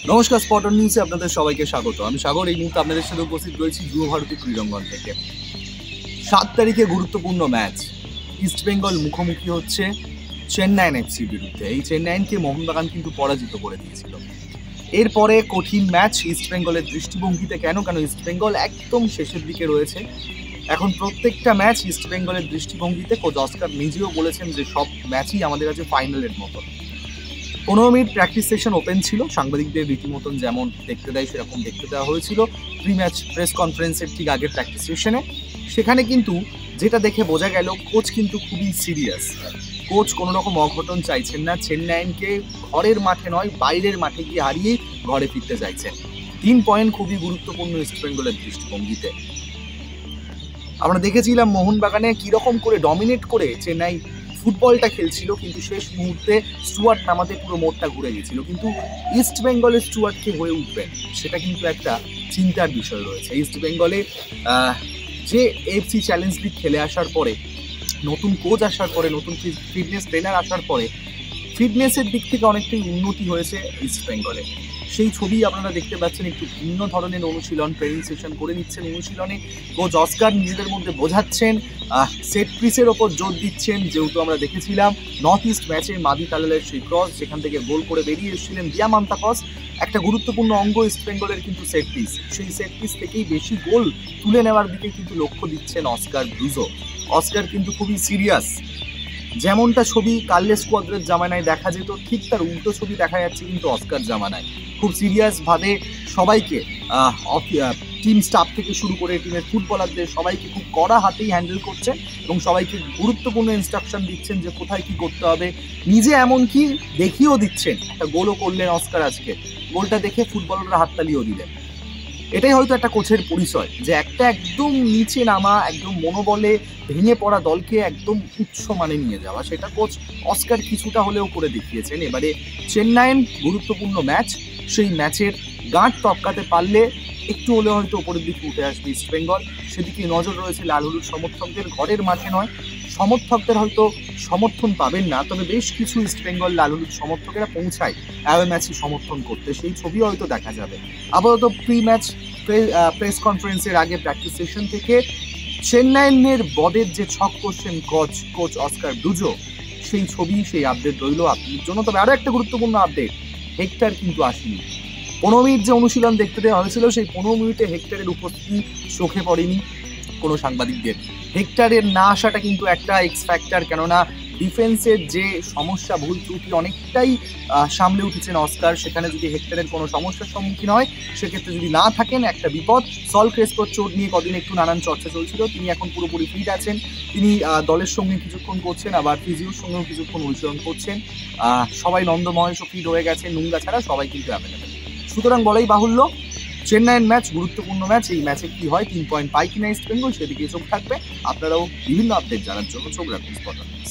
নমস্কার, স্পটন নিউজে আপনাদের সবাইকে স্বাগত। আমি সাগর। এই মুহূর্তে আপনাদের সাথে উপস্থিত রয়েছি যুব ভারতী ক্রীড়াঙ্গন থেকে। 7 তারিখে গুরুত্বপূর্ণ ম্যাচ। ইস্টবেঙ্গল মুখোমুখি হচ্ছে চেন্নাইন এফসির বিরুদ্ধে। এই চেন্নাইনকে মোহনবাগান কিন্তু পরাজিত করে দিয়েছিল। এরপরে কঠিন ম্যাচ ইস্টবেঙ্গলের দৃষ্টিভঙ্গিতে। কেন ইস্টবেঙ্গল একদম শেষের দিকে রয়েছে। এখন প্রত্যেকটা ম্যাচ ইস্টবেঙ্গলের দৃষ্টিভঙ্গিতে। কোচ অস্কার নিজেও বলেছেন যে সব ম্যাচই আমাদের কাছে ফাইনালের মতো। 15 মিনিট প্র্যাকটিস সেশন ওপেন ছিল, সাংবাদিকদের রীতিমতন যেমন দেখতে দেয় সেরকম দেখতে দেওয়া হয়েছিল প্রি ম্যাচ প্রেস কনফারেন্সের ঠিক আগের প্র্যাকটিস সেশনে। সেখানে কিন্তু যেটা দেখে বোঝা গেল কোচ কিন্তু খুবই সিরিয়াস। কোচ কোনো রকম অঘটন চাইছেন না। চেন্নাইনকে ঘরের মাঠে নয় বাইরের মাঠে গিয়ে হারিয়ে ঘরে ফিরতে চাইছেন। 3 পয়েন্ট খুবই গুরুত্বপূর্ণ ইস্টবেঙ্গলের দৃষ্টিভঙ্গিতে। আমরা দেখেছিলাম মোহনবাগানে কীরকম করে ডমিনেট করে চেন্নাই ফুটবলটা খেলছিল, কিন্তু শেষ মুহূর্তে স্টুয়ার্ট নামাতে পুরো মোড়টা ঘুরে গেছিল। কিন্তু ইস্ট বেঙ্গলের স্টুয়ার্টকে হয়ে উঠবেন সেটা কিন্তু একটা চিন্তার বিষয় রয়েছে। ইস্ট বেঙ্গলে যে এফসি চ্যালেঞ্জ লিগ খেলে আসার পরে, নতুন কোচ আসার পরে, নতুন ফিটনেস ট্রেনার আসার পরে ফিটনেসের দিক থেকে অনেকটাই উন্নতি হয়েছে ইস্ট বেঙ্গলে। সেই ছবি আপনারা দেখতে পাচ্ছেন। একটু ভিন্ন ধরনের অনুশীলন, ট্রেনিং সেশন করে নিচ্ছেন। অনুশীলনে কোচ অস্কার নিজেদের মধ্যে বোঝাচ্ছেন, সেট পিসের ওপর জোর দিচ্ছেন। যেহেতু আমরা দেখেছিলাম নর্থ ইস্ট ম্যাচে মাদি তালালের সেই ক্রস, যেখান থেকে গোল করে বেরিয়ে এসেছিলেন দিয়ামান্তাকস। একটা গুরুত্বপূর্ণ অঙ্গ ইস্ট বেঙ্গলের কিন্তু সেট পিস। সেই সেট পিস থেকেই বেশি গোল তুলে নেওয়ার দিকে কিন্তু লক্ষ্য দিচ্ছেন অস্কার ব্রুজো। অস্কার কিন্তু খুবই সিরিয়াস। যেমনটা ছবি কার্লেস কোয়াদ্রের জামানায় দেখা যেত, ঠিক তার উল্টো ছবি দেখা যাচ্ছে কিন্তু অস্কার জামানায়। খুব সিরিয়াসভাবে সবাইকে, টিম স্টাফ থেকে শুরু করে টিমের ফুটবলারদের সবাইকে খুব কড়া হাতেই হ্যান্ডেল করছেন এবং সবাইকে গুরুত্বপূর্ণ ইনস্ট্রাকশন দিচ্ছেন যে কোথায় কি করতে হবে। নিজে এমনকি দেখিয়েও দিচ্ছেন। একটা গোলও করলেন অস্কার আজকে। গোলটা দেখে ফুটবলাররা হাততালিও দিলেন। এটাই হয়তো একটা কোচের পরিচয়, যে একটা একদম নিচে নামা, একদম মনোবলে ভেঙে পড়া দলকে একদম উচ্চ মানে নিয়ে যাওয়া, সেটা কোচ অস্কার কিছুটা হলেও করে দেখিয়েছেন। এবারে চেন্নাইন গুরুত্বপূর্ণ ম্যাচ, সেই ম্যাচের গাঁট টপকাতে পারলে একটু হলেও হয়তো ওপরের দিকে উঠে আসবে ইস্টবেঙ্গল। সেদিকে নজর রয়েছে লাল হলুদ সমর্থকদের। ঘরের মাঠে নয়, সমর্থকদের হয়তো সমর্থন পাবেন না, তবে বেশ কিছু ইস্টবেঙ্গল লাল হলুদ সমর্থকেরা পৌঁছায় অ্যাওয়ে ম্যাচে সমর্থন করতে। সেই ছবি হয়তো দেখা যাবে। আপাতত প্রি ম্যাচ প্রেস কনফারেন্সের আগে প্র্যাকটিস সেশন থেকে চেন্নাইনের বদের যে ছক করছেন কোচ অস্কার ব্রুজো, সেই ছবি, সেই আপডেট রইল আপনাদের জন্য। তবে আরও একটা গুরুত্বপূর্ণ আপডেট, হেক্টর কিন্তু আসেনি। 15 মিনিট যে অনুশীলন দেখতে দেওয়া হয়েছিল, সেই 15 মিনিটে হেক্টরের উপস্থিতি চোখে পড়েনি কোনো সাংবাদিকদের। হেক্টরের না আসাটা কিন্তু একটা এক্স ফ্যাক্টর, কেননা ডিফেন্সের যে সমস্যা, ভুল ত্রুটি অনেকটাই সামলে উঠেছেন অস্কার। সেখানে যদি হেক্টরের কোনো সমস্যার সম্মুখীন হয়, সেক্ষেত্রে যদি না থাকেন একটা বিপদ। সল ক্রেসপোর চোট নিয়ে কদিন একটু নানান চর্চা চলছিল, তিনি এখন পুরোপুরি ফিট আছেন। তিনি দলের সঙ্গে কিছুক্ষণ করছেন, আবার ফিজিওর সঙ্গেও কিছুক্ষণ অনুশীলন করছেন। সবাই নন্দ মহেশও ফিট হয়ে গেছে, নুঙ্গা ছাড়া সবাই কিন্তু অ্যাভেলেবেল। সুতরাং বলাই বাহুল্য, চেন্নাইয়ের ম্যাচ গুরুত্বপূর্ণ ম্যাচ। এই ম্যাচে কি হয়, 3 পয়েন্ট পায় কিনা ইস্ট বেঙ্গল, সেদিকে চোখ থাকবে। আপনারাও বিভিন্ন আপডেট জানার জন্য চোখ রাখুন স্পটন নিউজ।